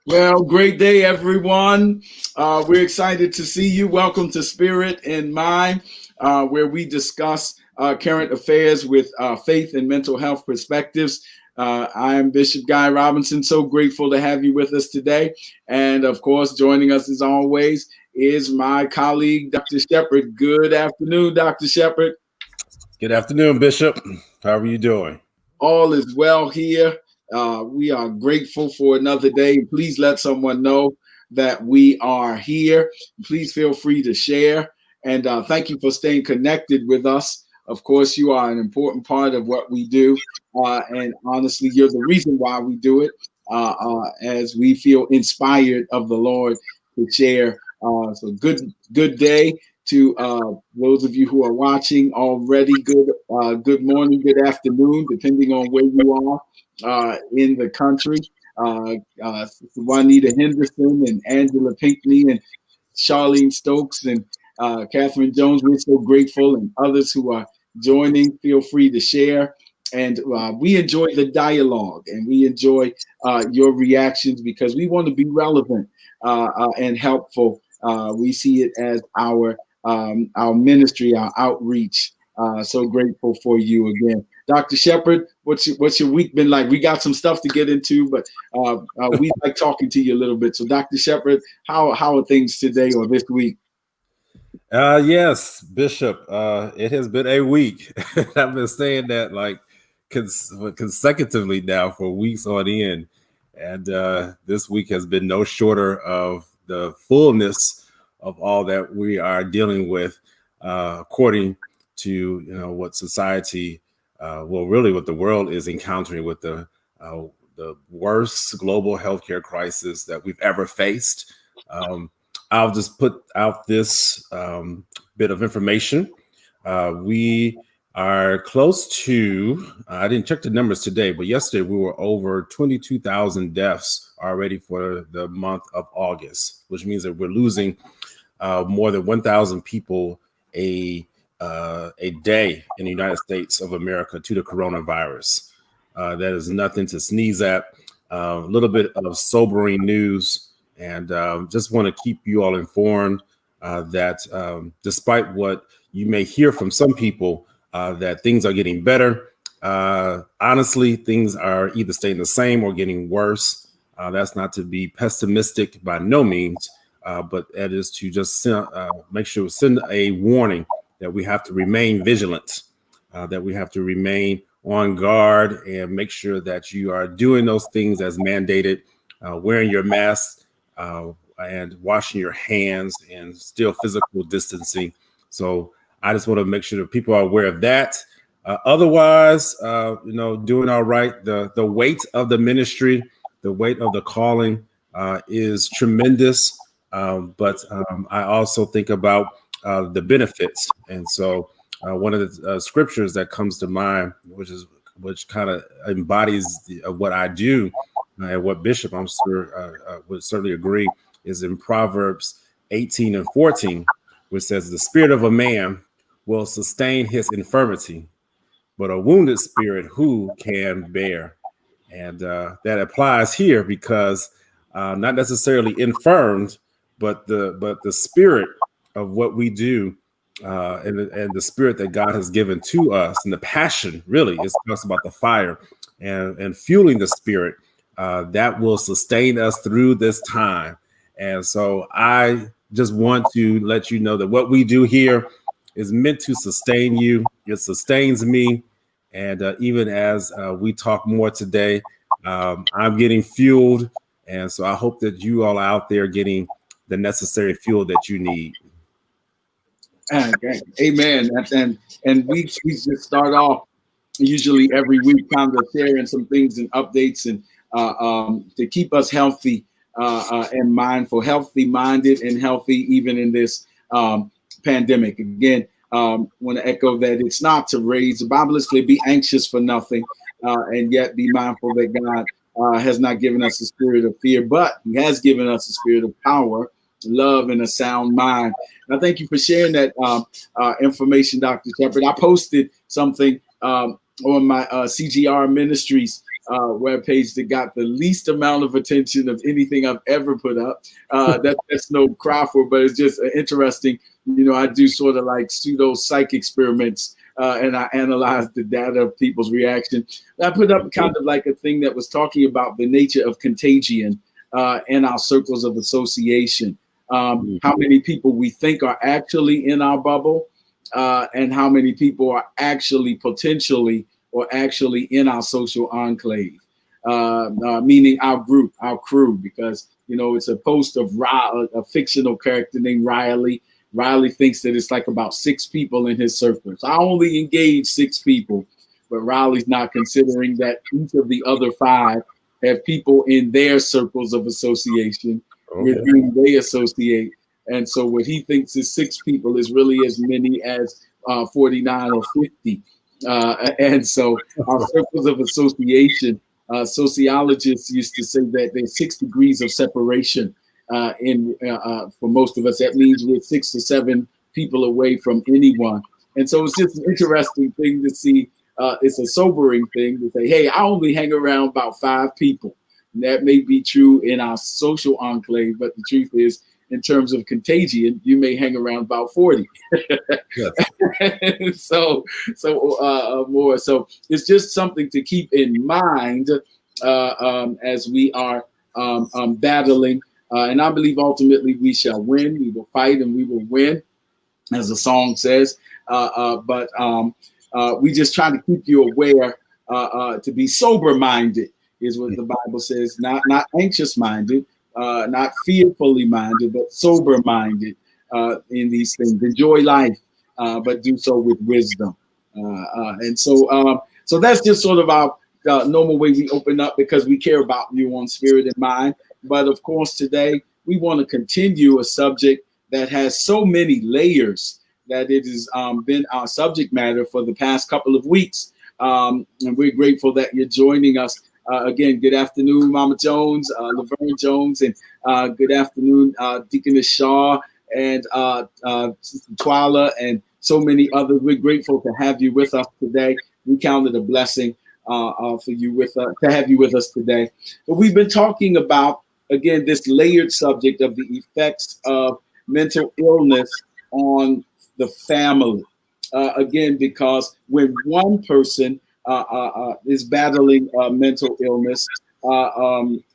Well, great day, everyone. We're excited to see you. Welcome to Spirit and Mind, where we discuss current affairs with faith and mental health perspectives. I am Bishop Guy Robinson. So grateful to have you with us today. And of course, joining us as always is my colleague, Dr. Shepard. Good afternoon, Dr. Shepard. Good afternoon, Bishop. How are you doing? All is well here. We are grateful for another day. Please let someone know that we are here. Please feel free to share. And thank you for staying connected with us. Of course, you are an important part of what we do. And honestly, you're the reason why we do it, as we feel inspired of the Lord to share. So good day to those of you who are watching already. Good morning, good afternoon, depending on where you are in the country. Juanita Henderson and Angela Pinckney and Charlene Stokes and Catherine Jones, we're so grateful, and others who are joining, feel free to share. And we enjoy the dialogue, and we enjoy your reactions because we want to be relevant and helpful. We see it as our ministry, our outreach. So grateful for you again, Dr. Shepard. What's your week been like? We got some stuff to get into, but we like talking to you a little bit. So, Dr. Shepard, how are things today or this week? Yes, Bishop. It has been a week. I've been saying that like consecutively now for weeks on end, and this week has been no shorter of the fullness of all that we are dealing with, according to what society, really what the world is encountering with the worst global healthcare crisis that we've ever faced. I'll just put out this bit of information. We are close to, I didn't check the numbers today, but yesterday we were over 22,000 deaths already for the month of August, which means that we're losing more than 1,000 people a day in the United States of America to the coronavirus. That is nothing to sneeze at. A little bit of sobering news. And just want to keep you all informed that despite what you may hear from some people, that things are getting better. Honestly, things are either staying the same or getting worse. That's not to be pessimistic by no means, but that is to just make sure we send a warning that we have to remain vigilant, that we have to remain on guard and make sure that you are doing those things as mandated, wearing your mask, and washing your hands and still physical distancing. So I just want to make sure that people are aware of that. Otherwise, doing all right. The weight of the ministry, the weight of the calling is tremendous. But I also think about the benefits. And so one of the scriptures that comes to mind, which kind of embodies what I do, and what Bishop, I'm sure, would certainly agree, is in Proverbs 18 and 14, which says, "The spirit of a man will sustain his infirmity, but a wounded spirit who can bear?" And that applies here because not necessarily infirmed, but the spirit of what we do, and the spirit that God has given to us, and the passion really is talks about the fire and fueling the spirit. That will sustain us through this time. And so I just want to let you know that what we do here is meant to sustain you. It sustains me. And even as we talk more today, I'm getting fueled. And so I hope that you all out there getting the necessary fuel that you need. Okay. Amen. And we just start off usually every week kind of sharing some things and updates and to keep us healthy and mindful, healthy minded and healthy even in this pandemic. Again, want to echo that it's not to raise. The Bible is clear: be anxious for nothing, and yet be mindful that God has not given us a spirit of fear, but He has given us a spirit of power, love, and a sound mind. And I thank you for sharing that information, Dr. Shepard. I posted something on my CGR Ministries webpage that got the least amount of attention of anything I've ever put up. That's no cry for, but it's just interesting. I do sort of like pseudo psych experiments, and I analyze the data of people's reaction. I put up kind of like a thing that was talking about the nature of contagion in our circles of association. How many people we think are actually in our bubble, and how many people are actually potentially or actually in our social enclave, meaning our group, our crew, because it's a post of a fictional character named Riley. Riley thinks that it's like about 6 people in his circles. I only engage 6 people, but Riley's not considering that each of the other 5 have people in their circles of association with whom they associate. And so what he thinks is 6 people is really as many as 49 or 50. And so our circles of association, sociologists used to say that there's 6 degrees of separation. For most of us, that means we're 6 to 7 people away from anyone. And so it's just an interesting thing to see. It's a sobering thing to say, hey, I only hang around about 5 people. And that may be true in our social enclave, but the truth is, in terms of contagion, you may hang around about 40. Yes. so more. So it's just something to keep in mind as we are battling. And I believe ultimately we shall win. We will fight and we will win, as the song says. But we just try to keep you aware, to be sober-minded is what the Bible says, not anxious-minded, not fearfully minded, but sober-minded in these things. Enjoy life, but do so with wisdom. And so that's just sort of our normal way we open up, because we care about you on spirit and mind. But of course, today we want to continue a subject that has so many layers that it has been our subject matter for the past couple of weeks. And we're grateful that you're joining us. Again, good afternoon, Mama Jones, Laverne Jones, and good afternoon, Deaconess Shaw, and Sister Twyla, and so many others. We're grateful to have you with us today. We count it a blessing for you to have you with us today. But we've been talking about, again, this layered subject of the effects of mental illness on the family. Again, because when one person is battling mental illness,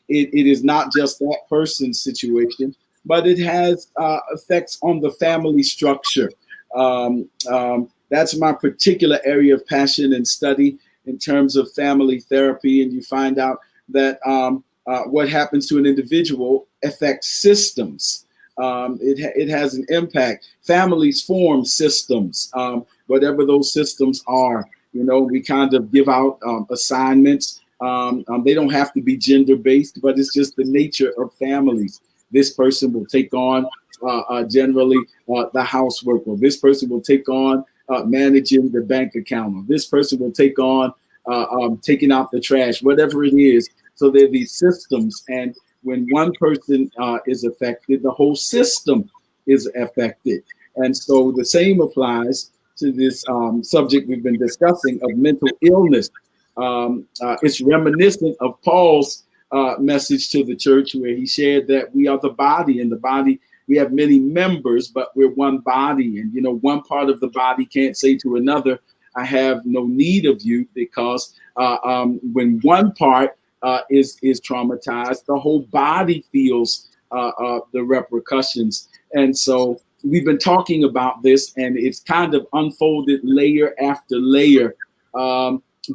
it is not just that person's situation, but it has effects on the family structure. That's my particular area of passion and study in terms of family therapy. And you find out that what happens to an individual affects systems. It has an impact. Families form systems, whatever those systems are. We kind of give out assignments. They don't have to be gender-based, but it's just the nature of families. This person will take on generally the housework, or this person will take on managing the bank account, or this person will take on taking out the trash, whatever it is. So there are these systems, and when one person is affected, the whole system is affected. And so the same applies to this subject we've been discussing of mental illness. It's reminiscent of Paul's message to the church, where he shared that we are the body, and the body, we have many members, but we're one body. And, one part of the body can't say to another, I have no need of you, because when one part is traumatized, the whole body feels the repercussions. And so we've been talking about this, and it's kind of unfolded layer after layer,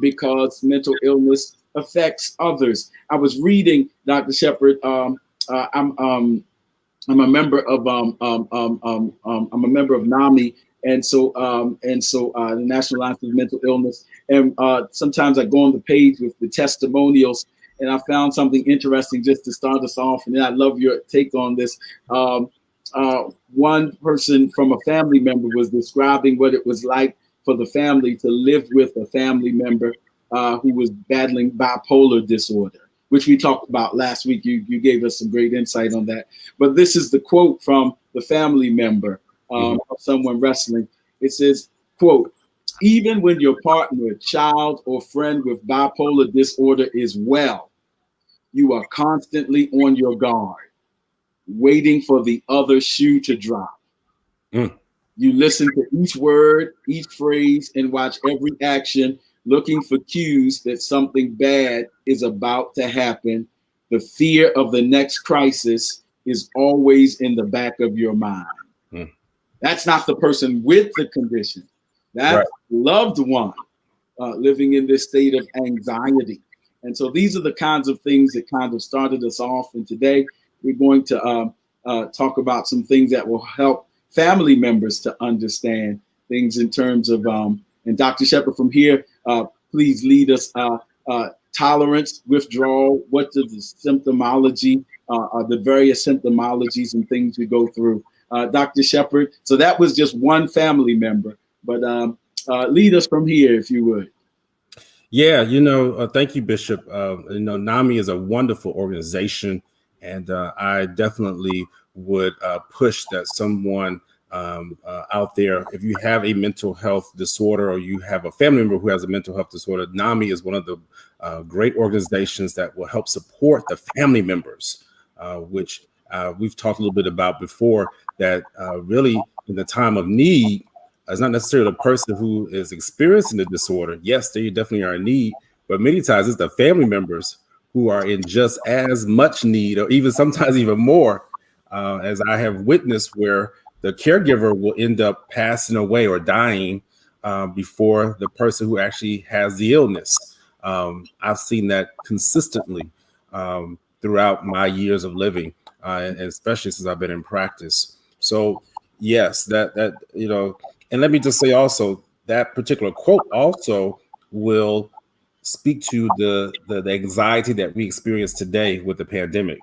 because mental illness affects others. I was reading, Dr. Shepherd. I'm a member of NAMI, and so the National Alliance of Mental Illness. And sometimes I go on the page with the testimonials, and I found something interesting just to start us off. And then I'd love your take on this. One person from a family member was describing what it was like for the family to live with a family member who was battling bipolar disorder, which we talked about last week. You gave us some great insight on that. But this is the quote from the family member of someone wrestling. It says, quote, Even when your partner, child, or friend with bipolar disorder is well, you are constantly on your guard, waiting for the other shoe to drop. Mm. You listen to each word, each phrase, and watch every action, looking for cues that something bad is about to happen. The fear of the next crisis is always in the back of your mind. Mm. That's not the person with the condition. Right. That's loved one living in this state of anxiety. And so these are the kinds of things that kind of started us off. And today we're going to talk about some things that will help family members to understand things in terms of, and Dr. Shepard from here, please lead us. Tolerance, withdrawal, what is the symptomology, the various symptomologies and things we go through. Dr. Shepard, so that was just one family member, but lead us from here if you would. Yeah, thank you, Bishop. NAMI is a wonderful organization, and I definitely would push that someone out there, if you have a mental health disorder or you have a family member who has a mental health disorder, NAMI is one of the great organizations that will help support the family members, which we've talked a little bit about before, that really in the time of need, it's not necessarily the person who is experiencing the disorder. Yes, they definitely are in need, but many times it's the family members who are in just as much need, or even sometimes even more, as I have witnessed, where the caregiver will end up passing away or dying before the person who actually has the illness. I've seen that consistently throughout my years of living, and especially since I've been in practice. So yes, and let me just say also that particular quote also will speak to the anxiety that we experience today with the pandemic.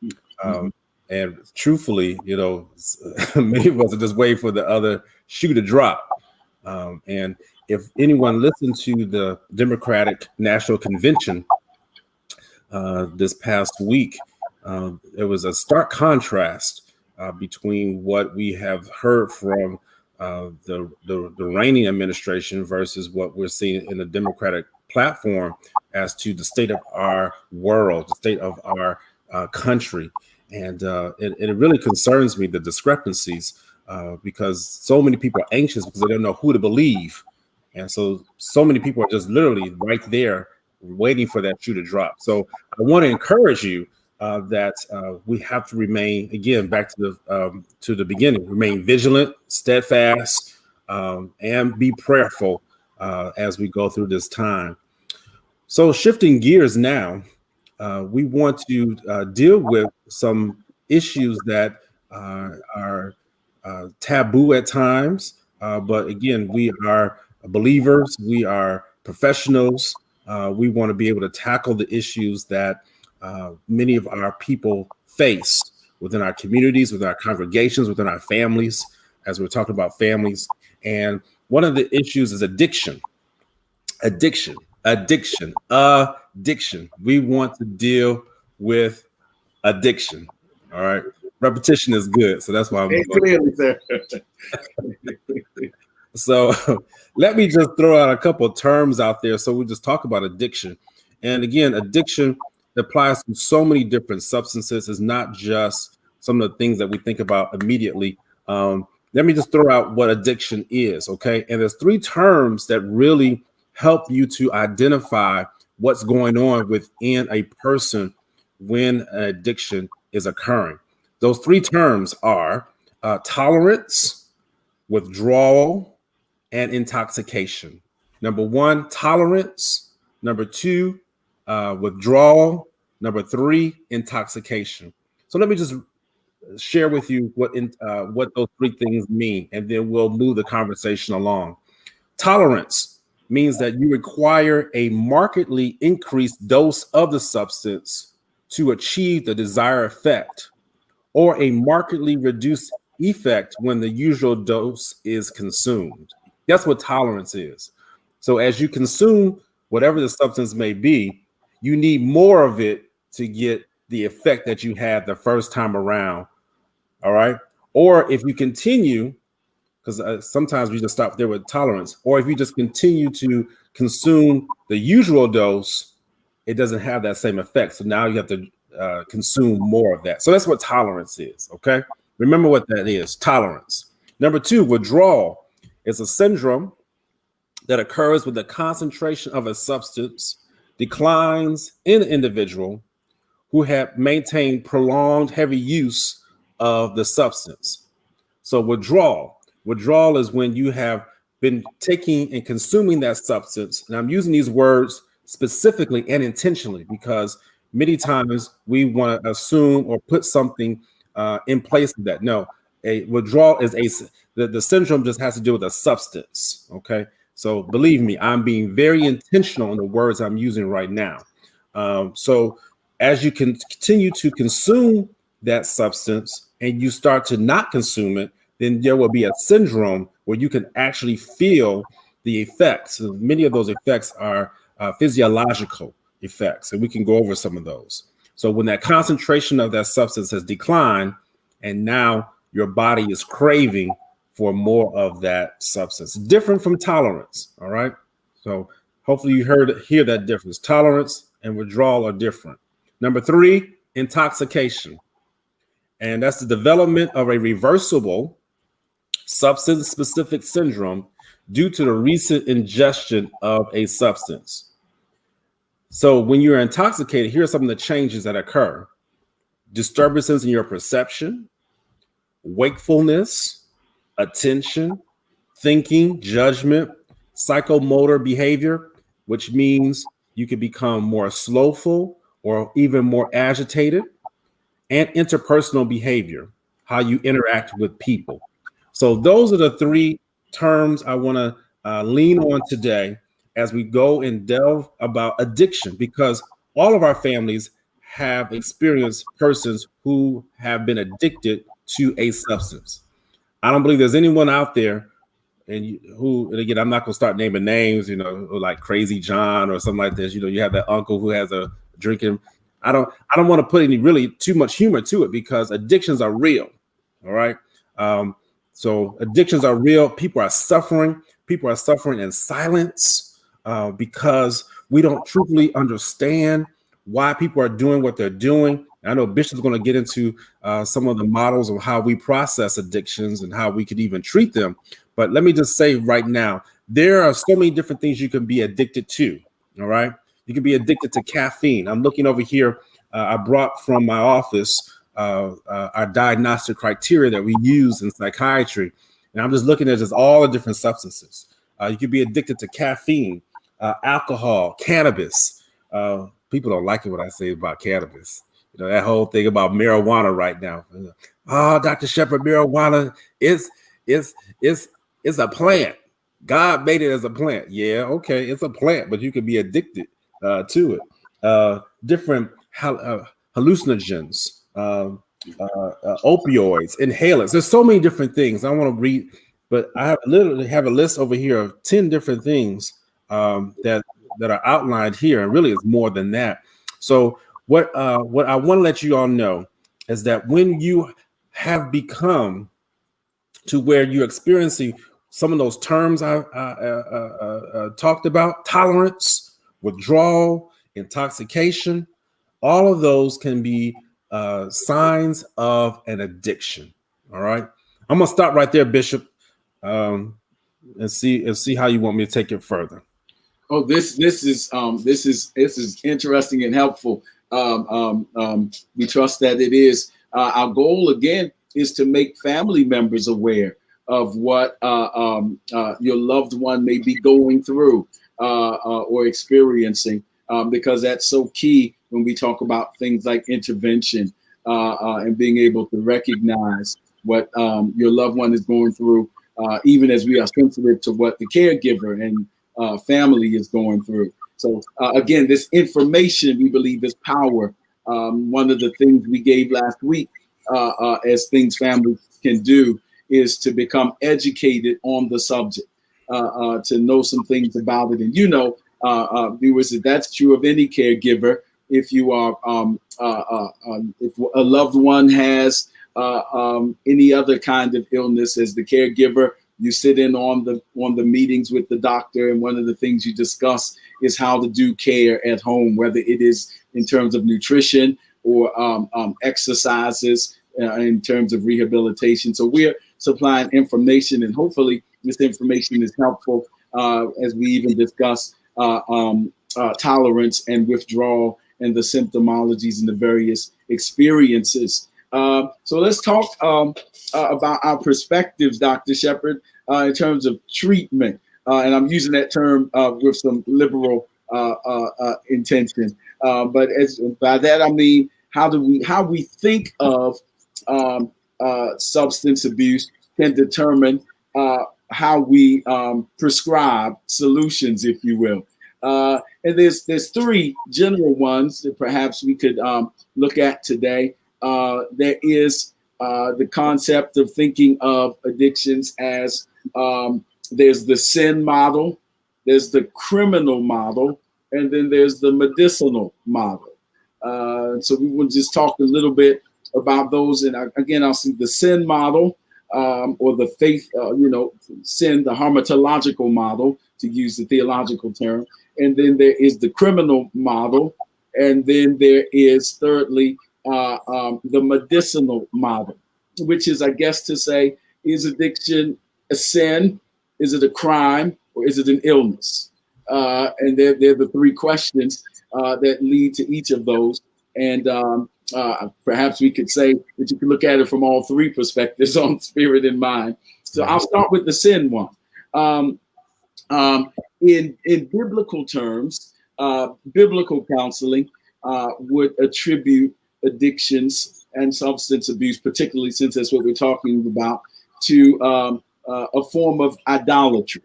Mm-hmm. And truthfully, many of us are just waiting for the other shoe to drop. And if anyone listened to the Democratic National Convention this past week, there was a stark contrast between what we have heard from the reigning administration versus what we're seeing in the Democratic platform as to the state of our world, the state of our country. And it really concerns me, the discrepancies, because so many people are anxious because they don't know who to believe. And so many people are just literally right there waiting for that shoe to drop. So I want to encourage you that we have to remain, again, back to the beginning, remain vigilant, steadfast, and be prayerful as we go through this time. So shifting gears now, we want to deal with some issues that are taboo at times. But again, we are believers, we are professionals. We want to be able to tackle the issues that many of our people face within our communities, within our congregations, within our families, as we're talking about families. And one of the issues is addiction. Addiction, addiction, addiction. We want to deal with addiction. All right. Repetition is good. So that's why I'm Hey, going. clearly, sir. So let me just throw out a couple of terms out there. So we just talk about addiction. And again, addiction applies to so many different substances. It's not just some of the things that we think about immediately. Let me just throw out what addiction is. Okay. And there's three terms that really help you to identify what's going on within a person when an addiction is occurring. Those three terms are tolerance, withdrawal, and intoxication. Number one, tolerance. Number two, withdrawal. Number three, intoxication. So let me just share with you what those three things mean, and then we'll move the conversation along. Tolerance means that you require a markedly increased dose of the substance to achieve the desired effect, or a markedly reduced effect when the usual dose is consumed. That's what tolerance is. So as you consume whatever the substance may be, you need more of it to get the effect that you had the first time around. All right. Or if you continue because sometimes we just stop there with tolerance. Or if you just continue to consume the usual dose, it doesn't have that same effect. So now you have to consume more of that. So that's what tolerance is. Okay. Remember what that is, tolerance. Number two, withdrawal is a syndrome that occurs when the concentration of a substance declines in an individual who have maintained prolonged heavy use of the substance. So withdrawal is when you have been taking and consuming that substance. And I'm using these words specifically and intentionally because many times we want to assume or put something in place of that. No, a withdrawal is the syndrome just has to do with a substance. Okay. So believe me, I'm being very intentional in the words I'm using right now. So as you can continue to consume that substance and you start to not consume it, then there will be a syndrome where you can actually feel the effects. So many of those effects are physiological effects, and we can go over some of those. So when that concentration of that substance has declined, and now your body is craving for more of that substance, different from tolerance. All right. So hopefully you hear that difference. Tolerance and withdrawal are different. Number three, intoxication. And that's the development of a reversible substance specific syndrome due to the recent ingestion of a substance. So when you're intoxicated, here are some of the changes that occur: disturbances in your perception, wakefulness, attention, thinking, judgment, psychomotor behavior, which means you can become more slowful or even more agitated, and interpersonal behavior, how you interact with people. So those are the three terms I want to lean on today as we go and delve about addiction, because all of our families have experienced persons who have been addicted to a substance. I don't believe there's anyone out there and again, I'm not going to start naming names, like Crazy John or something like this. You have that uncle who has a drinking. I don't want to put any really too much humor to it because addictions are real. All right. So addictions are real. People are suffering. People are suffering in silence because we don't truly understand why people are doing what they're doing. I know Bishop's going to get into some of the models of how we process addictions and how we could even treat them. But let me just say right now, there are so many different things you can be addicted to. All right. You can be addicted to caffeine. I'm looking over here. I brought from my office our diagnostic criteria that we use in psychiatry. And I'm just looking at just all the different substances. You could be addicted to caffeine, alcohol, cannabis. People don't like it when I say about cannabis. That whole thing about marijuana right now. Oh, Dr. Shepard, marijuana is a plant. God made it as a plant. Yeah, okay, it's a plant, but you can be addicted to it. Different hallucinogens, opioids, inhalants. There's so many different things. I want to read, but I literally have a list over here of 10 different things that are outlined here, and really it's more than that. So what I want to let you all know is that when you have become to where you're experiencing some of those terms I talked about, tolerance, withdrawal, intoxication, all of those can be signs of an addiction. All right. I'm going to stop right there, Bishop, and see how you want me to take it further. Oh, this is interesting and helpful. We trust that it is. Our goal again is to make family members aware of what your loved one may be going through or experiencing, because that's so key when we talk about things like intervention and being able to recognize what your loved one is going through, even as we are sensitive to what the caregiver and family is going through. So again, this information we believe is power. One of the things we gave last week as things families can do is to become educated on the subject, to know some things about it. And viewers, that's true of any caregiver. If you are, if a loved one has any other kind of illness, as the caregiver, You sit in on the meetings with the doctor, and one of the things you discuss is how to do care at home, whether it is in terms of nutrition or exercises, in terms of rehabilitation. So we're supplying information, and hopefully this information is helpful as we even discuss tolerance and withdrawal and the symptomologies and the various experiences. So let's talk about our perspectives, Dr. Shepherd, in terms of treatment. And I'm using that term with some liberal intention. But by that I mean how we think of substance abuse can determine how we prescribe solutions, if you will. And there's three general ones that perhaps we could look at today. There is the concept of thinking of addictions as there's the sin model, there's the criminal model, and then there's the medicinal model. So we will just talk a little bit about those. And again, I'll see the sin model, or the faith, sin, the harmatological model, to use the theological term. And then there is the criminal model. And then there is, thirdly, the medicinal model, which is, I guess, to say, is addiction a sin? Is it a crime? Or is it an illness? And they're the three questions that lead to each of those. And perhaps we could say that you can look at it from all three perspectives, on spirit and mind. So I'll start with the sin one. In biblical terms, biblical counseling would attribute addictions and substance abuse, particularly since that's what we're talking about, to a form of idolatry.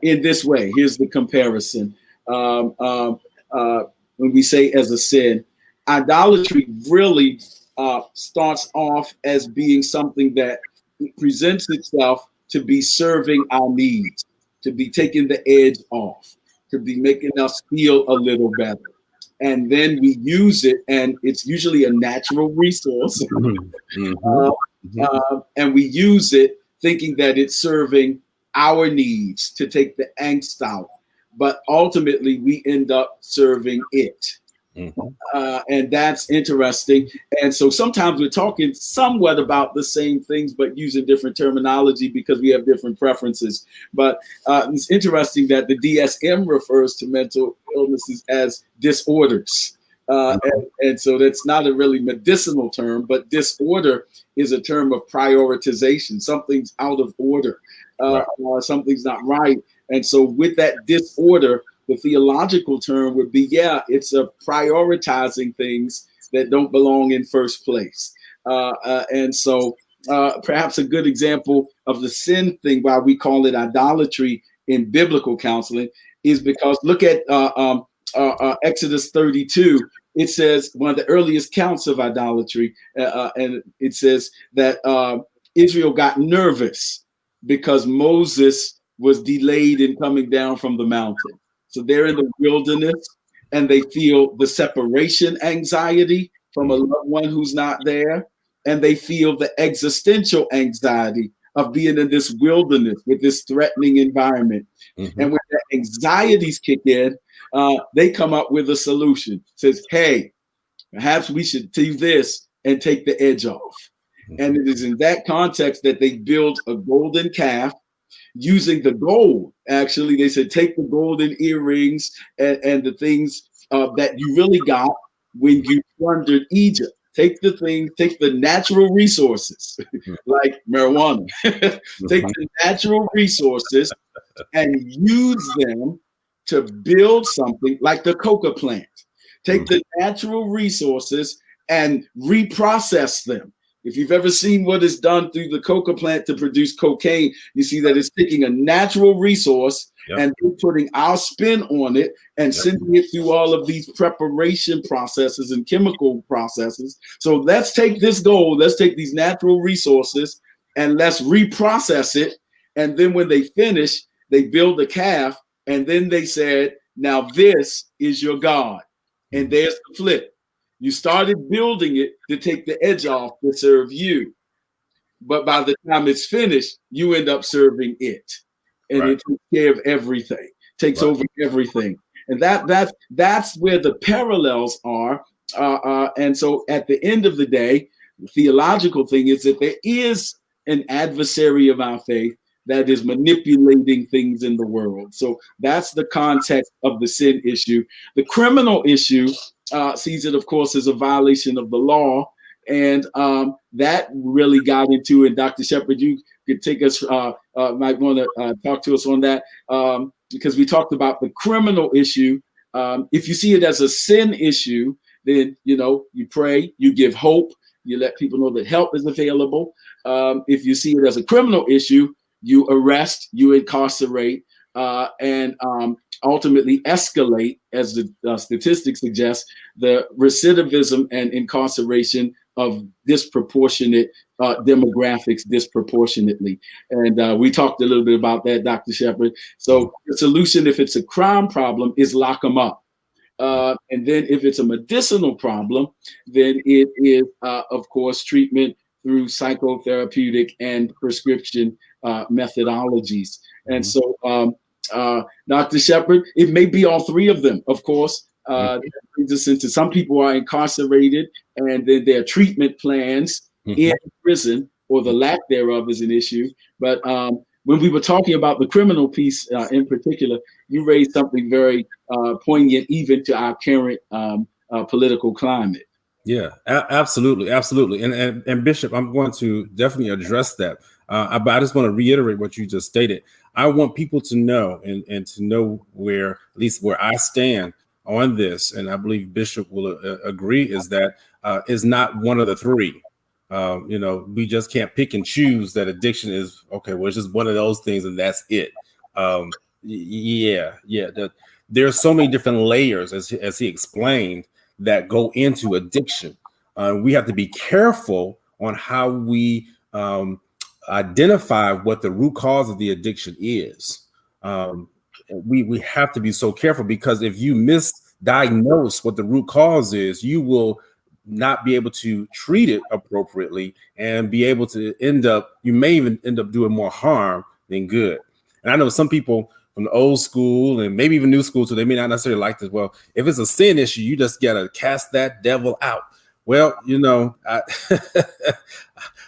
In this way, here's the comparison. When we say as a sin, idolatry really starts off as being something that presents itself to be serving our needs, to be taking the edge off, to be making us feel a little better. And then we use it, and it's usually a natural resource. And we use it thinking that it's serving our needs to take the angst out. But ultimately, we end up serving it. And that's interesting. And so sometimes we're talking somewhat about the same things, but using different terminology because we have different preferences. But it's interesting that the DSM refers to mental illnesses as disorders. And so that's not a really medicinal term, but disorder is a term of prioritization. Something's out of order, something's not right. And so with that disorder, the theological term would be, it's a prioritizing things that don't belong in first place. And so perhaps a good example of the sin thing, why we call it idolatry in biblical counseling, is because look at Exodus 32. It says one of the earliest counts of idolatry, and it says that Israel got nervous because Moses was delayed in coming down from the mountain. So they're in the wilderness and they feel the separation anxiety from a loved one who's not there. And they feel the existential anxiety of being in this wilderness with this threatening environment. And when the anxieties kick in, they come up with a solution. Says, hey, perhaps we should do this and take the edge off. And it is in that context that they build a golden calf using the gold. Actually, they said, take the golden earrings and the things that you really got when you plundered Egypt. Take the natural resources, like marijuana. Take the natural resources and use them to build something like the coca plant. Take the natural resources and reprocess them. If you've ever seen what is done through the coca plant to produce cocaine, you see that it's taking a natural resource and putting our spin on it and sending it through all of these preparation processes and chemical processes. So let's take this gold, let's take these natural resources and let's reprocess it. And then when they finish, they build the calf. And then they said, now this is your God. And there's the flip. You started building it to take the edge off to serve you. but by the time it's finished, you end up serving it, and Right. it takes care of everything, takes Right. over everything, and that's where the parallels are. And so, at the end of the day, the theological thing is that there is an adversary of our faith that is manipulating things in the world. So that's the context of the sin issue. The criminal issue sees it, of course, as a violation of the law, and that really got into. And Dr. Shepard, you could take us, might want to talk to us on that, because we talked about the criminal issue. If you see it as a sin issue, then you pray, you give hope, you let people know that help is available. If you see it as a criminal issue, you arrest, you incarcerate, and ultimately escalate, as the statistics suggest, the recidivism and incarceration of disproportionate demographics disproportionately. And we talked a little bit about that, Dr. Shepard. So the solution, if it's a crime problem, is lock them up. And then if it's a medicinal problem, then it is, of course, treatment through psychotherapeutic and prescription methodologies. And so, Dr. Shepard, it may be all three of them, of course. That brings us into some people are incarcerated, and then their treatment plans in prison or the lack thereof is an issue. But when we were talking about the criminal piece in particular, you raised something very poignant even to our current political climate. Yeah, absolutely, absolutely. And Bishop, I'm going to definitely address that. But I just want to reiterate what you just stated. I want people to know and to know where, at least where I stand on this, and I believe Bishop will agree, is that is not one of the three. We just can't pick and choose that addiction is okay. Well, it's just one of those things, and that's it. Yeah. There are so many different layers, as he explained, that go into addiction. We have to be careful on how we identify what the root cause of the addiction is. We have to be so careful, because if you misdiagnose what the root cause is, you will not be able to treat it appropriately and be able to you may even end up doing more harm than good. And I know some people from the old school and maybe even new school, so they may not necessarily like this. Well, if it's a sin issue, you just got to cast that devil out. Well,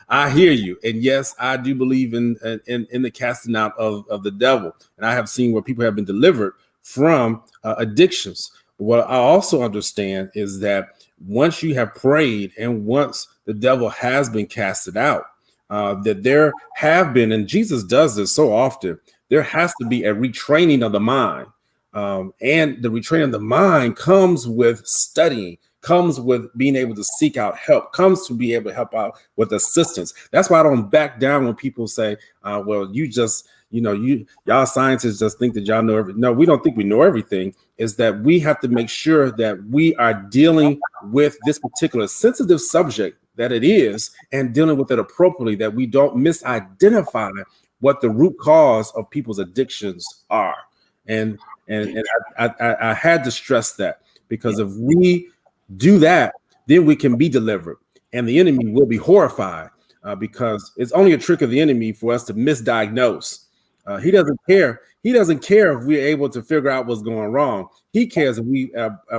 I hear you. And yes, I do believe in the casting out of the devil. And I have seen where people have been delivered from addictions. But what I also understand is that once you have prayed and once the devil has been casted out, that there have been, and Jesus does this so often, there has to be a retraining of the mind. And the retraining of the mind comes with studying, comes with being able to seek out help, comes to be able to help out with assistance. That's why I don't back down when people say, well, you just, y'all scientists just think that y'all know everything. No, we don't think we know everything. Is that we have to make sure that we are dealing with this particular sensitive subject that it is, and dealing with it appropriately, that we don't misidentify what the root cause of people's addictions are. And I had to stress that, because if we do that, then we can be delivered, and the enemy will be horrified, because it's only a trick of the enemy for us to misdiagnose. He doesn't care. He doesn't care if we're able to figure out what's going wrong. He cares if we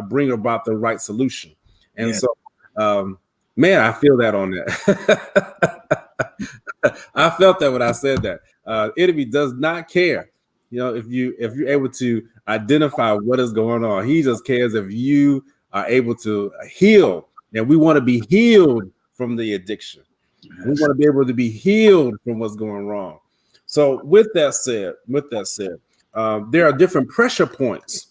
bring about the right solution. And so, man, I feel that on that. I felt that when I said that. Enemy does not care. If you're able to identify what is going on, he just cares if you are able to heal. And we want to be healed from the addiction. We want to be able to be healed from what's going wrong. So with that said, there are different pressure points.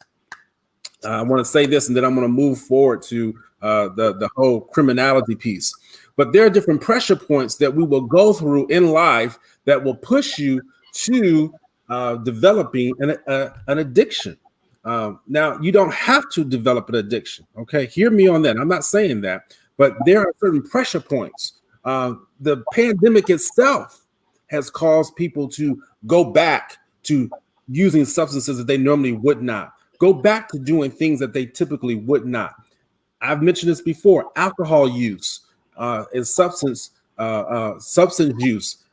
I want to say this, and then I'm going to move forward to the whole criminality piece. But there are different pressure points that we will go through in life that will push you to developing an addiction. Now, you don't have to develop an addiction. Okay, hear me on that. I'm not saying that, but there are certain pressure points. The pandemic itself has caused people to go back to using substances that they normally would not, go back to doing things that they typically would not. I've mentioned this before. Alcohol use is substance substance use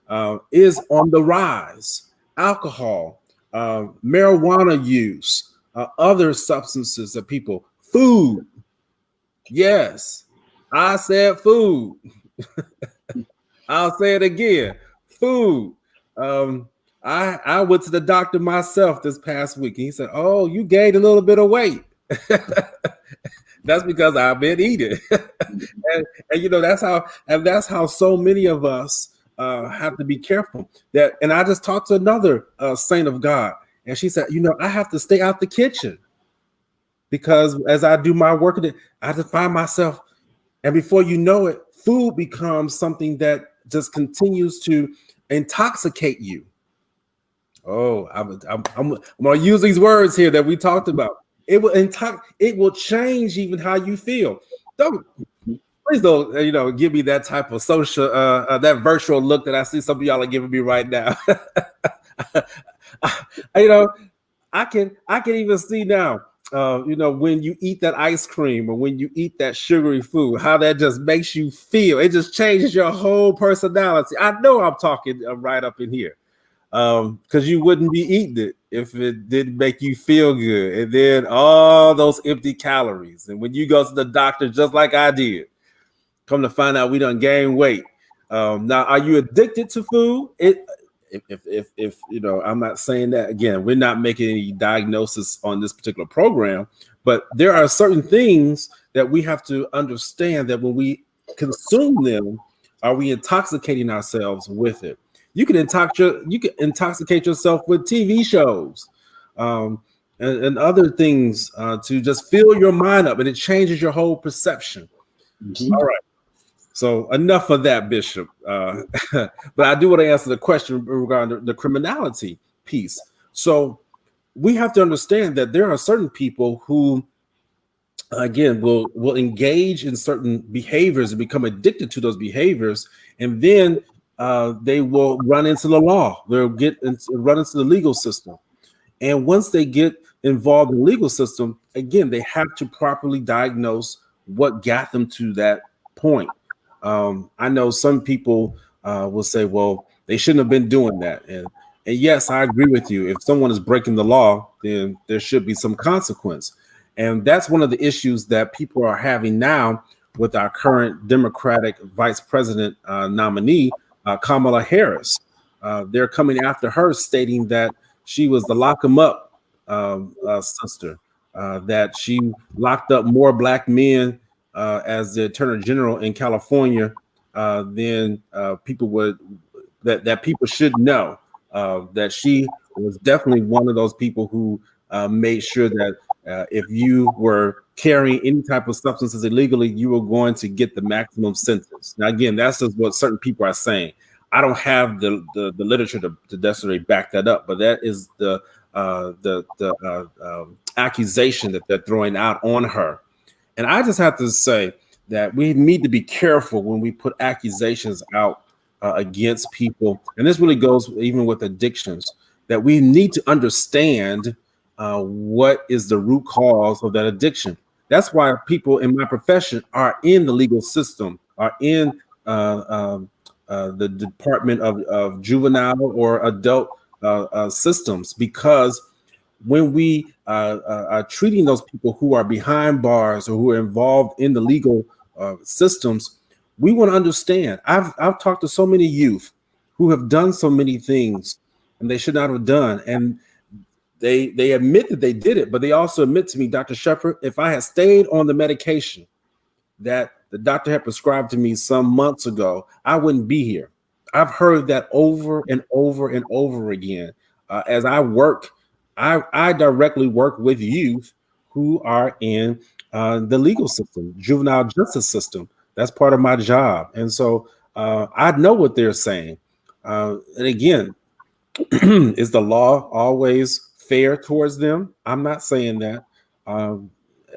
is on the rise. Alcohol, marijuana use, other substances that people, food. Yes, I said food. I'll say it again. Food. Um, I went to the doctor myself this past week, and he said, "Oh, you gained a little bit of weight." That's because I've been eating, and that's how so many of us have to be careful. That, and I just talked to another saint of God, and she said, I have to stay out the kitchen because as I do my work, I have to find myself, and before you know it, food becomes something that just continues to intoxicate you. Oh, I'm going to use these words here that we talked about. It will it will change even how you feel. Don't Please don't give me that type of social that virtual look that I see some of y'all are giving me right now. you know, I can even see now. When you eat that ice cream or when you eat that sugary food, how that just makes you feel. It just changes your whole personality. I know I'm talking right up in here, because you wouldn't be eating it if it didn't make you feel good. And then all those empty calories. And when you go to the doctor, just like I did, come to find out we done gain weight. Now, are you addicted to food? If I'm not saying that. Again, we're not making any diagnosis on this particular program, but there are certain things that we have to understand that when we consume them, are we intoxicating ourselves with it? You can intoxicate yourself with TV shows, and other things to just fill your mind up, and it changes your whole perception. Mm-hmm. All right. So enough of that, Bishop. But I do want to answer the question regarding the criminality piece. So we have to understand that there are certain people who, again, will engage in certain behaviors and become addicted to those behaviors, and then they will run into the law. They'll run into the legal system. And once they get involved in the legal system, again, they have to properly diagnose what got them to that point. I know some people will say, well, they shouldn't have been doing that. And yes, I agree with you. If someone is breaking the law, then there should be some consequence. And that's one of the issues that people are having now with our current Democratic vice president nominee, Kamala Harris. They're coming after her, stating that she was the lock 'em up sister, that she locked up more black men as the attorney general in California than people would that people should know, that she was definitely one of those people who made sure that if you were carrying any type of substances illegally, you were going to get the maximum sentence. Now, again, that's just what certain people are saying. I don't have the literature to necessarily back that up, but that is the accusation that they're throwing out on her. And I just have to say that we need to be careful when we put accusations out against people. And this really goes even with addictions, that we need to understand what is the root cause of that addiction. That's why people in my profession are in the legal system, are in the Department of Juvenile or Adult systems, because when we are treating those people who are behind bars or who are involved in the legal systems, we want to understand. I've talked to so many youth who have done so many things and they should not have done, and they admit that they did it, but they also admit to me, Dr. Shepard, if I had stayed on the medication that the doctor had prescribed to me some months ago, I wouldn't be here. I've heard that over and over and over again. As I work, I directly work with youth who are in the legal system, juvenile justice system. That's part of my job. And so I know what they're saying. And again, is the law always fair towards them? I'm not saying that. Um,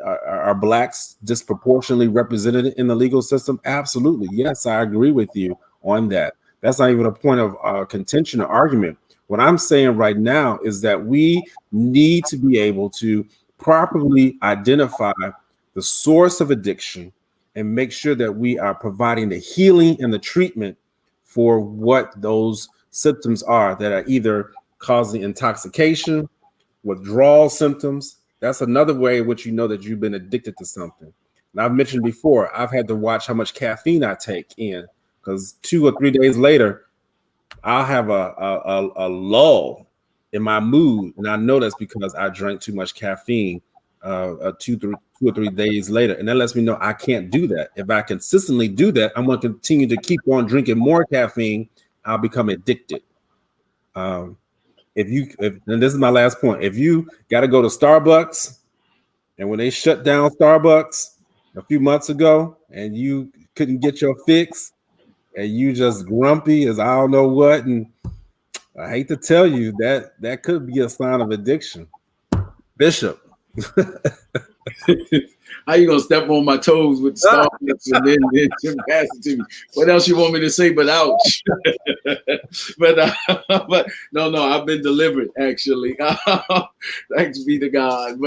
are blacks disproportionately represented in the legal system? Absolutely. Yes, I agree with you on that. That's not even a point of contention or argument. What I'm saying right now is that we need to be able to properly identify the source of addiction and make sure that we are providing the healing and the treatment for what those symptoms are that are either causing intoxication, withdrawal symptoms. That's another way in which you know that you've been addicted to something. And I've mentioned before, I've had to watch how much caffeine I take in, because 2 or 3 days later, I'll have a lull in my mood, and I know that's because I drank too much caffeine 2 or 3 days later, and that lets me know I can't do that. If I consistently do that, I'm going to continue to keep on drinking more caffeine. I'll become addicted. And this is my last point, if you got to go to Starbucks, and when they shut down Starbucks a few months ago, and you couldn't get your fix, and you just grumpy as I don't know what, and I hate to tell you that could be a sign of addiction. Bishop. How you gonna step on my toes with Starbucks and then pass it to me? What else you want me to say but ouch? but no, I've been delivered actually. Thanks be to God.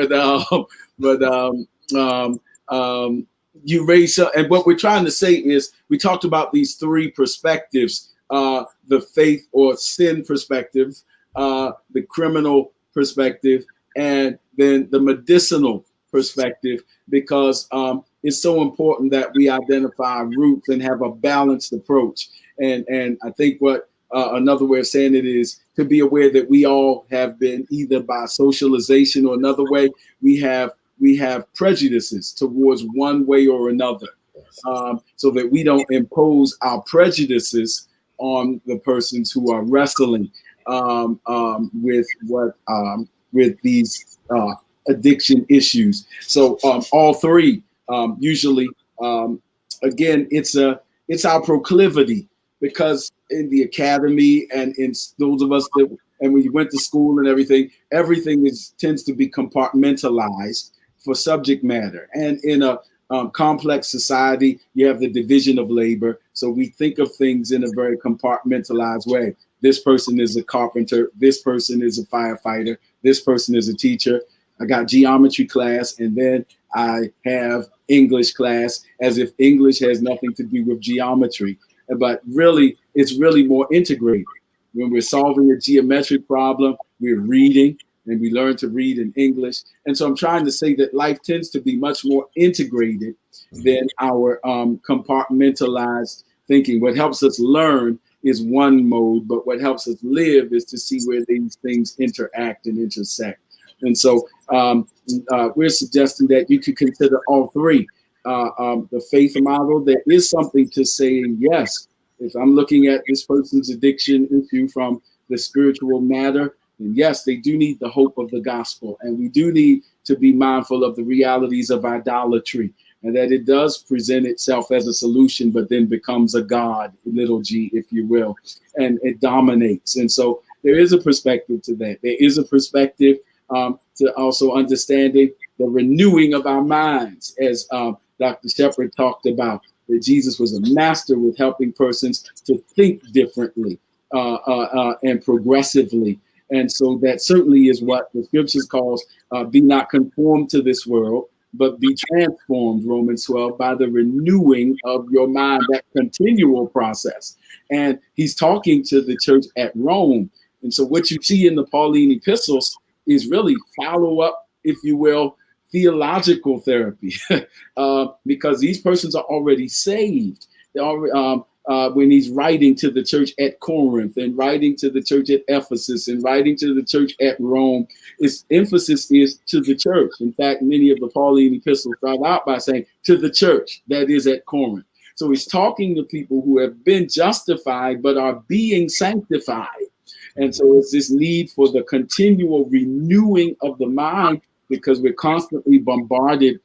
You raise up, and what we're trying to say is we talked about these three perspectives: the faith or sin perspective, the criminal perspective, and then the medicinal perspective, because it's so important that we identify our roots and have a balanced approach. And I think what another way of saying it is to be aware that we all have been, either by socialization or another way, we have prejudices towards one way or another, so that we don't impose our prejudices on the persons who are wrestling with these addiction issues. So all three usually, again, it's our proclivity, because in the academy and in those of us that, and when you went to school and everything tends to be compartmentalized for subject matter. And in a complex society, you have the division of labor. So we think of things in a very compartmentalized way. This person is a carpenter. This person is a firefighter. This person is a teacher. I got geometry class, and then I have English class, as if English has nothing to do with geometry. But really, it's really more integrated. When we're solving a geometric problem, we're reading, and we learn to read in English. And so I'm trying to say that life tends to be much more integrated than our compartmentalized thinking. What helps us learn is one mode, but what helps us live is to see where these things interact and intersect. And so we're suggesting that you could consider all three. The faith model, there is something to saying, yes, if I'm looking at this person's addiction issue from the spiritual matter, then yes, they do need the hope of the gospel. And we do need to be mindful of the realities of idolatry, and that it does present itself as a solution, but then becomes a god, little g, if you will, and it dominates. And so there is a perspective to that. There is a perspective to also understanding the renewing of our minds, as Dr. Shepherd talked about, that Jesus was a master with helping persons to think differently and progressively. And so that certainly is what the scriptures calls be not conformed to this world, but be transformed, Romans 12, by the renewing of your mind, that continual process. And he's talking to the church at Rome. And so what you see in the Pauline epistles is really follow up, if you will, theological therapy, because these persons are already saved. They're already, when he's writing to the church at Corinth, and writing to the church at Ephesus, and writing to the church at Rome, his emphasis is to the church. In fact, many of the Pauline epistles start out by saying to the church that is at Corinth. So he's talking to people who have been justified but are being sanctified. And so it's this need for the continual renewing of the mind, because we're constantly bombarded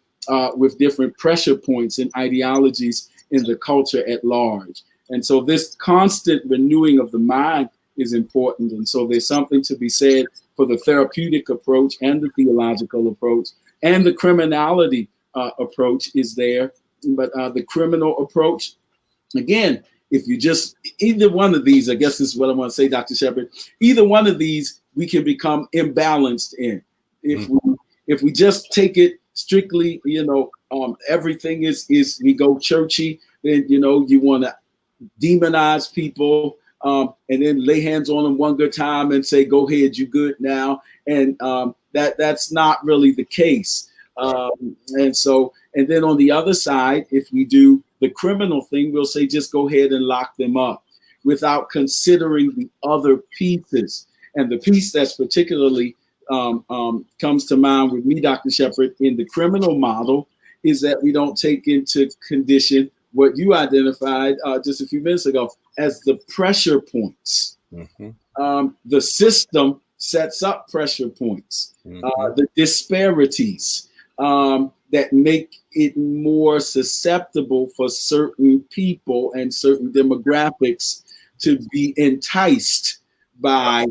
with different pressure points and ideologies in the culture at large. And so this constant renewing of the mind is important. And so there's something to be said for the therapeutic approach and the theological approach, and the criminality approach is there. But the criminal approach, again, if you just, either one of these, I guess this is what I want to say, Dr. Shepherd, either one of these we can become imbalanced in. If we just take it strictly, Everything is we go churchy. Then you want to demonize people, and then lay hands on them one good time and say, "Go ahead, you good now." And that's not really the case. And then on the other side, if we do the criminal thing, we'll say, just go ahead and lock them up without considering the other pieces. And the piece that's particularly comes to mind with me, Dr. Shepard, in the criminal model is that we don't take into condition what you identified just a few minutes ago as the pressure points. The system sets up pressure points, the disparities that make it more susceptible for certain people and certain demographics to be enticed by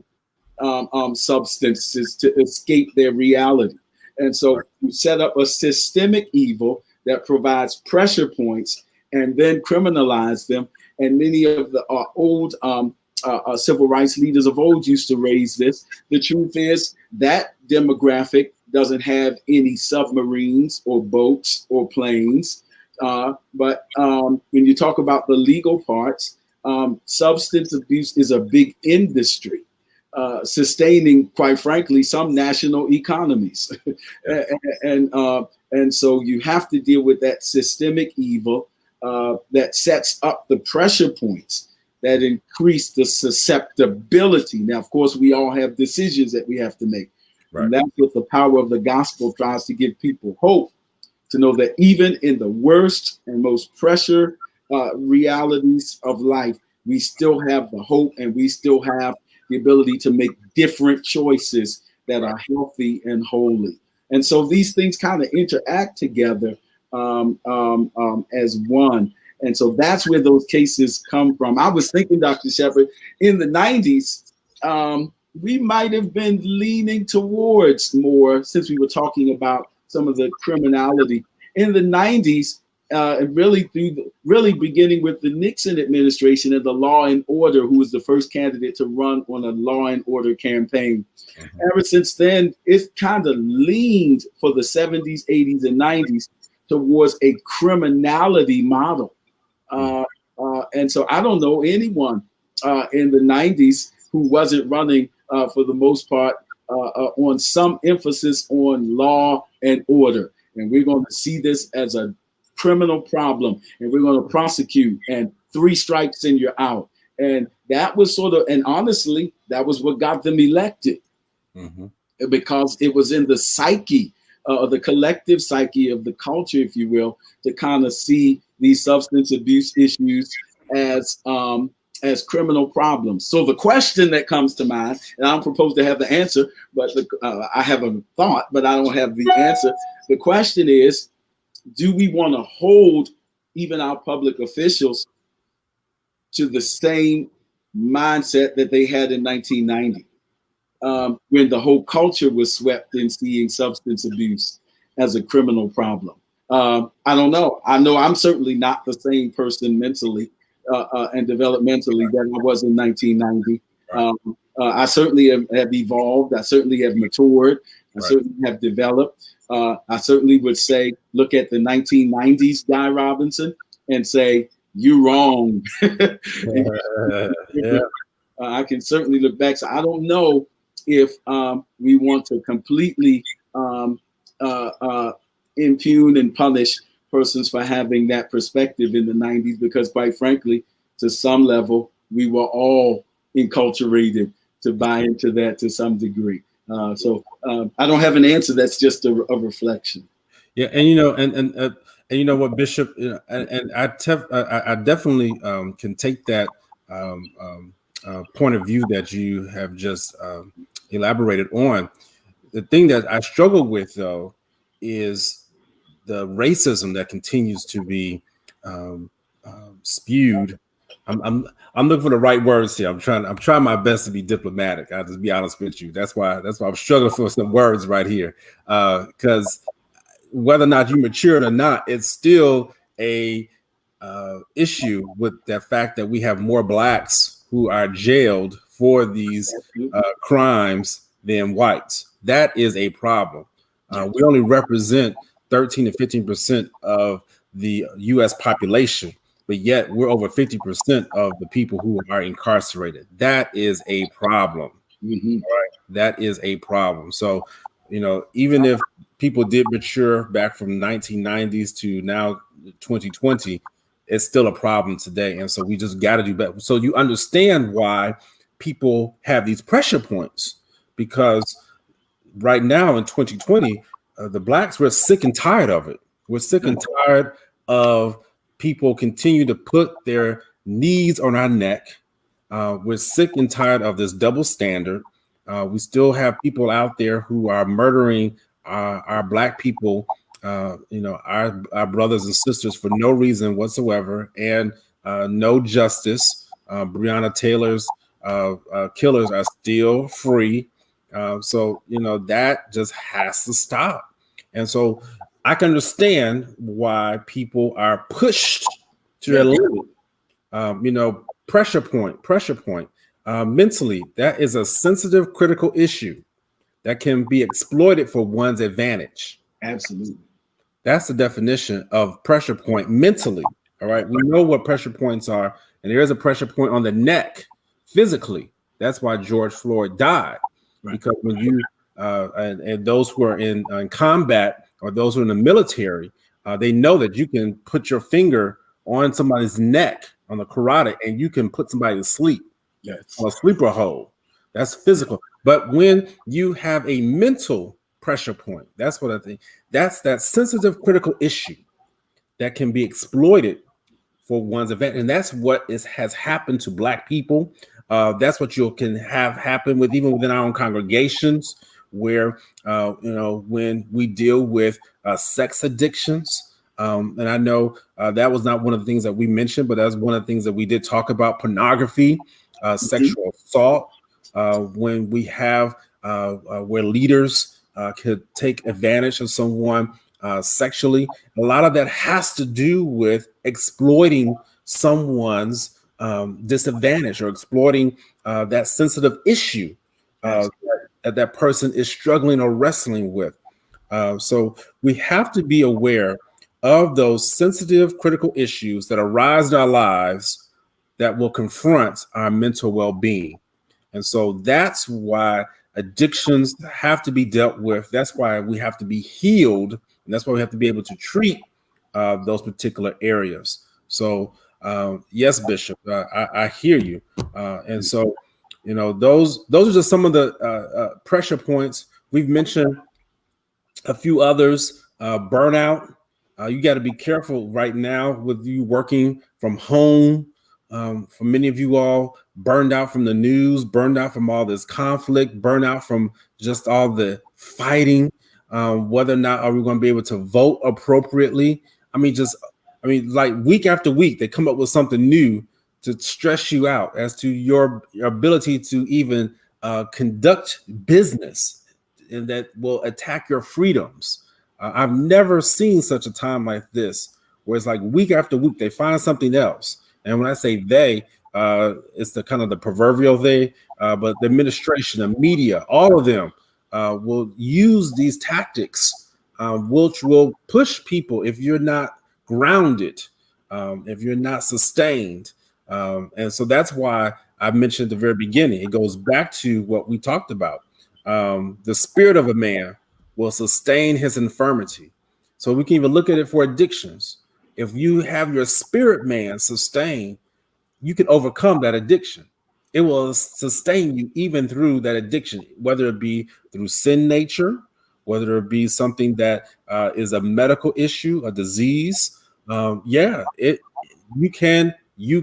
substances to escape their reality. And so you set up a systemic evil that provides pressure points and then criminalize them. And many of the old civil rights leaders of old used to raise this. The truth is that demographic doesn't have any submarines or boats or planes. But when you talk about the legal parts, substance abuse is a big industry, sustaining, quite frankly, some national economies. And so you have to deal with that systemic evil that sets up the pressure points that increase the susceptibility. Now, of course, we all have decisions that we have to make. Right. And that's what the power of the gospel tries to give people hope, to know that even in the worst and most pressure realities of life, we still have the hope and we still have the ability to make different choices that are healthy and holy. And so these things kind of interact together as one. And so that's where those cases come from. I was thinking, Dr. Shepard, in the 90s, we might have been leaning towards more, since we were talking about some of the criminality in the 90s, and really beginning with the Nixon administration and the Law and Order, who was the first candidate to run on a Law and Order campaign. Ever since then, it's kind of leaned for the 70s, 80s, and 90s towards a criminality model. And so I don't know anyone in the 90s who wasn't running for the most part on some emphasis on law and order. And we're going to see this as a criminal problem, and we're going to prosecute, and 3 strikes and you're out. And that was and honestly, that was what got them elected, because it was in the psyche, the collective psyche of the culture, if you will, to kind of see these substance abuse issues as criminal problems. So the question that comes to mind, and I don't propose to have the answer, but I have a thought, but I don't have the answer. The question is, do we want to hold even our public officials to the same mindset that they had in 1990, when the whole culture was swept in seeing substance abuse as a criminal problem? I don't know. I know I'm certainly not the same person mentally and developmentally that I was in 1990. I certainly have evolved. I certainly have matured. I certainly have developed. I certainly would say, look at the 1990s Guy Robinson and say, you wrong. I can certainly look back. So I don't know if we want to completely impugn and punish persons for having that perspective in the 90s, because quite frankly, to some level, we were all enculturated to buy into that to some degree. So I don't have an answer. That's just a reflection. Yeah, and you know what, Bishop, and I definitely can take that point of view that you have just elaborated on. The thing that I struggle with, though, is the racism that continues to be spewed. I'm looking for the right words here. I'm trying my best to be diplomatic. I'll just be honest with you. That's why I'm struggling for some words right here. Because whether or not you matured or not, it's still a issue with the fact that we have more blacks who are jailed for these crimes than whites. That is a problem. We only represent 13 to 15% of the U.S. population, but yet we're over 50% of the people who are incarcerated. That is a problem. Mm-hmm. That is a problem. So, even if people did mature back from 1990s to now 2020, it's still a problem today. And so we just got to do better. So you understand why people have these pressure points, because right now in 2020, the blacks, we're sick and tired of it. We're sick and tired of people continue to put their knees on our neck. We're sick and tired of this double standard. We still have people out there who are murdering our black people, our brothers and sisters for no reason whatsoever, and no justice. Breonna Taylor's killers are still free. That just has to stop. And so I can understand why people are pushed to their limit. Pressure point. Mentally, that is a sensitive, critical issue that can be exploited for one's advantage. Absolutely. That's the definition of pressure point mentally. All right. We know what pressure points are, and there is a pressure point on the neck physically. That's why George Floyd died. Right. Because when you and those who are in combat, or those who are in the military, they know that you can put your finger on somebody's neck, on the carotid, and you can put somebody to sleep. Yes. On a sleeper hold. That's physical. But when you have a mental pressure point, that's what I think. That's that sensitive, critical issue that can be exploited for one's event. And that's what has happened to Black people. That's what you can have happen with even within our own congregations, where, when we deal with sex addictions. And I know that was not one of the things that we mentioned, but that's one of the things that we did talk about: pornography, sexual assault, when we have where leaders could take advantage of someone sexually. A lot of that has to do with exploiting someone's disadvantage, or exploiting that sensitive issue that person is struggling or wrestling with. So we have to be aware of those sensitive, critical issues that arise in our lives that will confront our mental well-being. And so that's why addictions have to be dealt with. That's why we have to be healed. And that's why we have to be able to treat those particular areas. So, yes, Bishop, I hear you. And so, those are just some of the pressure points. We've mentioned a few others. Burnout. You got to be careful right now with you working from home. For many of you all, burned out from the news, burned out from all this conflict, burned out from just all the fighting. Whether or not are we going to be able to vote appropriately? Like week after week, they come up with something new to stress you out as to your ability to even conduct business, and that will attack your freedoms. I've never seen such a time like this, where it's like week after week, they find something else. And when I say they, it's the kind of the proverbial they, but the administration, the media, all of them will use these tactics, which will push people if you're not grounded, if you're not sustained. And so that's why I mentioned at the very beginning, it goes back to what we talked about. The spirit of a man will sustain his infirmity. So we can even look at it for addictions. If you have your spirit man sustained, you can overcome that addiction. It will sustain you even through that addiction, whether it be through sin nature, whether it be something that is a medical issue, a disease. You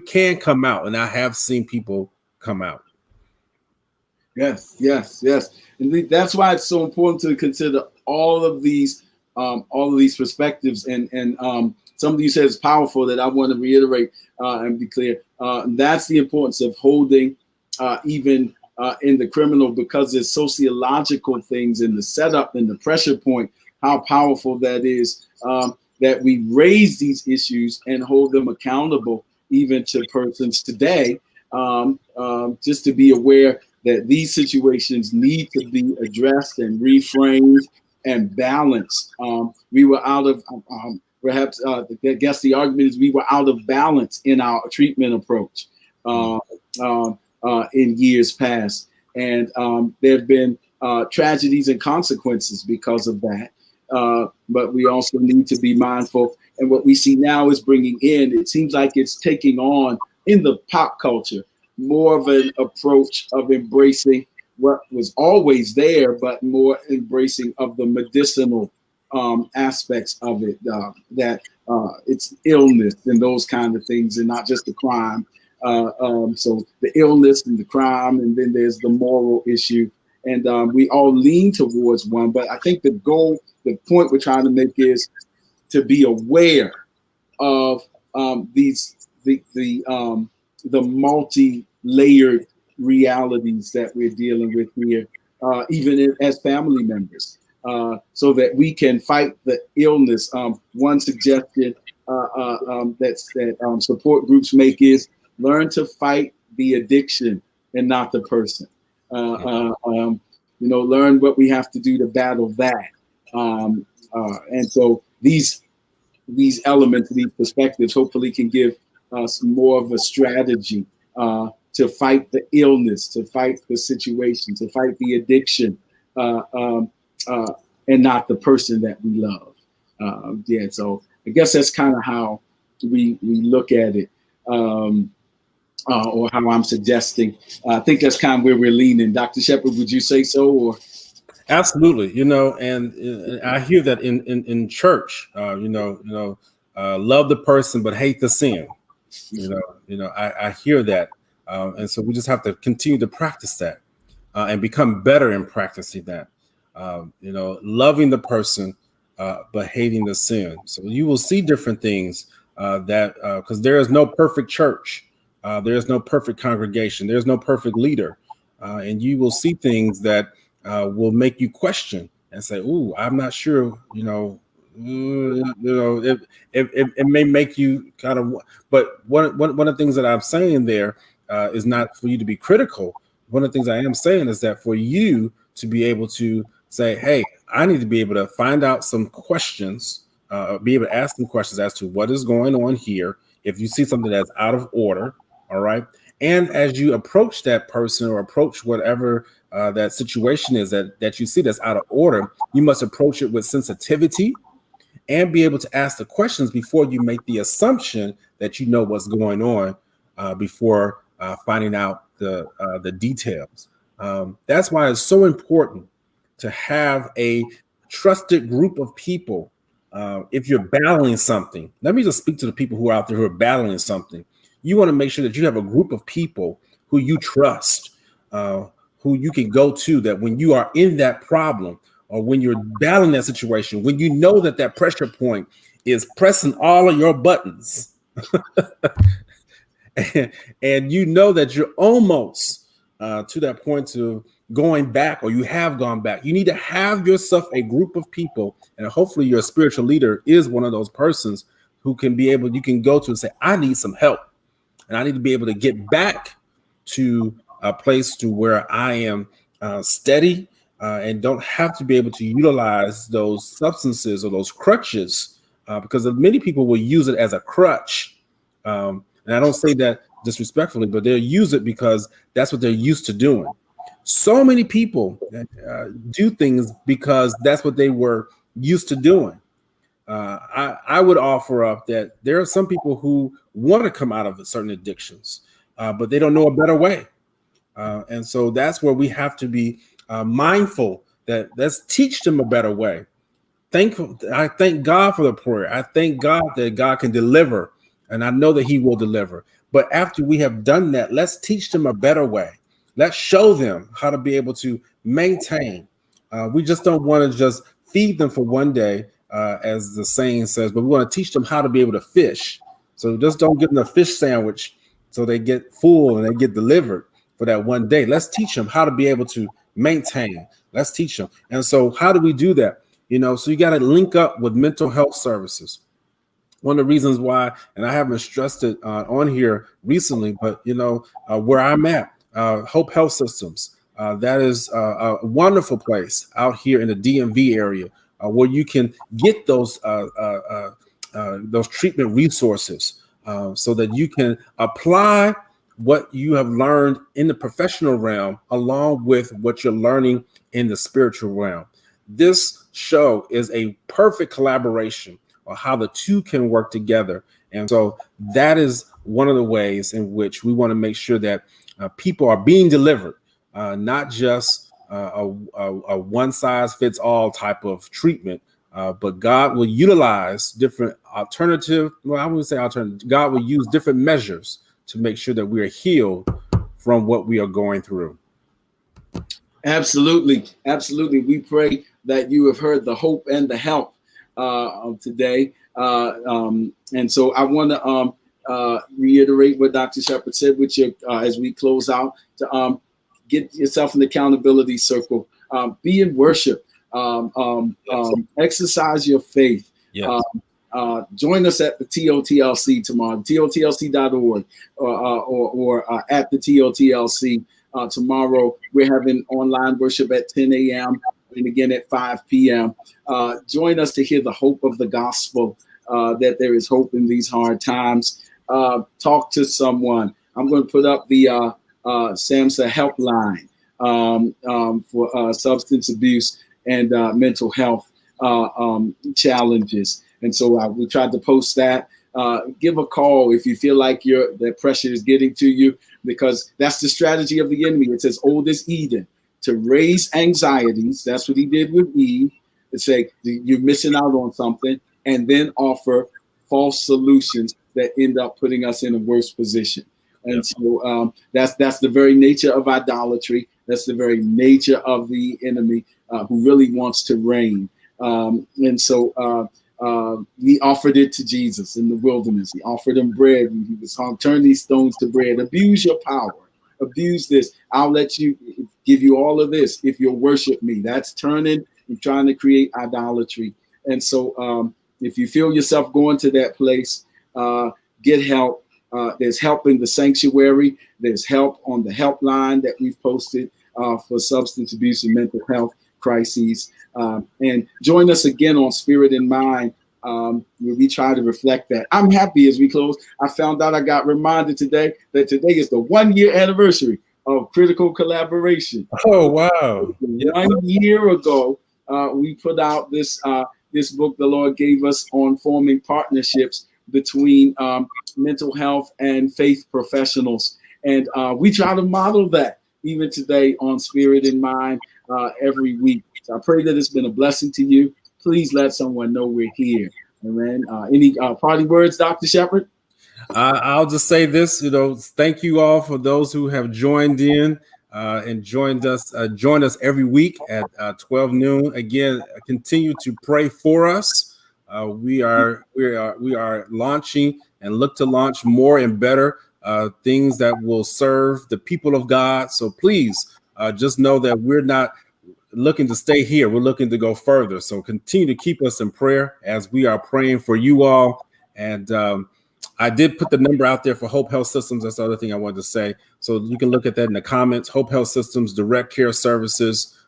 can come out, and I have seen people come out. Yes. And that's why it's so important to consider all of these perspectives. And some of you said it's powerful that I want to reiterate and be clear. That's the importance of holding even in the criminal, because there's sociological things in the setup and the pressure point, how powerful that is, that we raise these issues and hold them accountable even to persons today, just to be aware that these situations need to be addressed and reframed, and balance. We were out of perhaps I guess the argument is we were out of balance in our treatment approach uh, in years past, and there have been tragedies and consequences because of that. But we also need to be mindful. And what we see now is bringing in. It seems like it's taking on in the pop culture more of an approach of embracing what was always there, but more embracing of the medicinal aspects of it, that it's illness and those kind of things, and not just the crime. So the illness and the crime, and then there's the moral issue, and we all lean towards one. But I think the point we're trying to make is to be aware of the multi-layered realities that we're dealing with here, even as family members, so that we can fight the illness. One suggestion that support groups make is learn to fight the addiction and not the person. Learn what we have to do to battle that. And so these elements, these perspectives, hopefully can give us more of a strategy to fight the illness, to fight the situation, to fight the addiction, and not the person that we love. So I guess that's kind of how we look at it, or how I'm suggesting. I think that's kind of where we're leaning. Dr. Shepard, would you say so? Or Absolutely, and I hear that in church, love the person but hate the sin. I hear that, and so we just have to continue to practice that and become better in practicing that. Loving the person but hating the sin. So you will see different things that because there is no perfect church, there is no perfect congregation, there is no perfect leader, and you will see things that will make you question and say, "Ooh, I'm not sure." It may make you kind of. But one of the things that I'm saying there is not for you to be critical. One of the things I am saying is that for you to be able to say, "Hey, I need to be able to find out some questions, be able to ask some questions as to what is going on here. If you see something that's out of order, all right." And as you approach that person or approach whatever that situation is that you see that's out of order, you must approach it with sensitivity and be able to ask the questions before you make the assumption that you know what's going on before finding out the details. That's why it's so important to have a trusted group of people. If you're battling something, let me just speak to the people who are out there who are battling something. You want to make sure that you have a group of people who you trust, who you can go to, that when you are in that problem or when you're battling that situation, when you know that pressure point is pressing all of your buttons, and you know that you're almost to that point of going back, or you have gone back, you need to have yourself a group of people, and hopefully your spiritual leader is one of those persons who can be able, you can go to and say, I need some help. And I need to be able to get back to a place to where I am steady and don't have to be able to utilize those substances or those crutches because many people will use it as a crutch. And I don't say that disrespectfully, but they'll use it because that's what they're used to doing. So many people do things because that's what they were used to doing. I would offer up that there are some people who want to come out of certain addictions, but they don't know a better way. And so that's where we have to be mindful that let's teach them a better way. I thank God for the prayer. I thank God that God can deliver, and I know that He will deliver. But after we have done that, let's teach them a better way. Let's show them how to be able to maintain. We just don't want to just feed them for one day, as the saying says, but we want to teach them how to be able to fish. So just don't give them a fish sandwich so they get full and they get delivered for that one day. Let's teach them how to be able to maintain. Let's teach them. And so how do we do that? So you got to link up with mental health services. One of the reasons why, and I haven't stressed it on here recently, but where I'm at, Hope Health Systems, That is a wonderful place out here in the DMV area where you can get those treatment resources so that you can apply what you have learned in the professional realm along with what you're learning in the spiritual realm. This show is a perfect collaboration on how the two can work together. And so that is one of the ways in which we want to make sure that people are being delivered, not just a one size fits all type of treatment, but God will utilize different alternative. Well, I wouldn't say alternative. God will use different measures to make sure that we are healed from what we are going through. Absolutely. Absolutely. We pray that you have heard the hope and the help of today. And so I want to reiterate what Dr. Shepherd said with you as we close out to get yourself an accountability circle, be in worship, exercise your faith. Yes. Join us at the TOTLC tomorrow, totlc.org or at the TOTLC. Tomorrow, we're having online worship at 10 a.m. and again at 5 p.m. Join us to hear the hope of the gospel, that there is hope in these hard times. Talk to someone. I'm going to put up the SAMHSA helpline for substance abuse and mental health challenges. And so we tried to post that. Give a call if you feel like that pressure is getting to you, because that's the strategy of the enemy. It's as old as Eden, to raise anxieties. That's what he did with Eve, to say you're missing out on something, and then offer false solutions that end up putting us in a worse position. And so that's the very nature of idolatry. That's the very nature of the enemy who really wants to reign. And so he offered it to Jesus in the wilderness. He offered him bread. He was saying, turn these stones to bread. Abuse your power. Abuse this. I'll let you give you all of this if you'll worship me. That's turning and trying to create idolatry. And so if you feel yourself going to that place, get help. There's help in the sanctuary. There's help on the helpline that we've posted for substance abuse and mental health crises. And join us again on Spirit and Mind, where we try to reflect that. I'm happy as we close. I found out I got reminded today that today is the 1 year anniversary of Critical Collaboration. Oh, wow. 1 year ago, we put out this book the Lord gave us on forming partnerships between mental health and faith professionals. And we try to model that even today on Spirit and Mind every week. So I pray that it's been a blessing to you. Please let someone know we're here. Amen. Any parting words, Dr. Shepherd? I'll just say this, thank you all for those who have joined in and joined us every week at 12 noon. Again, continue to pray for us. We are launching and look to launch more and better things that will serve the people of God. So please just know that we're not looking to stay here. We're looking to go further. So continue to keep us in prayer as we are praying for you all. And I did put the number out there for Hope Health Systems. That's the other thing I wanted to say. So you can look at that in the comments. Hope Health Systems direct care services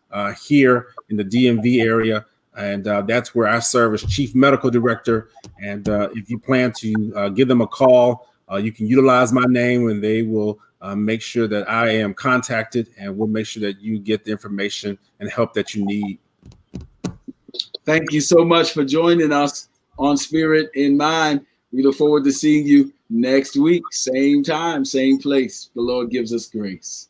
here in the DMV area. And that's where I serve as Chief Medical Director. And if you plan to give them a call, you can utilize my name and they will make sure that I am contacted, and we'll make sure that you get the information and help that you need. Thank you so much for joining us on Spirit in Mind. We look forward to seeing you next week. Same time, same place. The Lord gives us grace.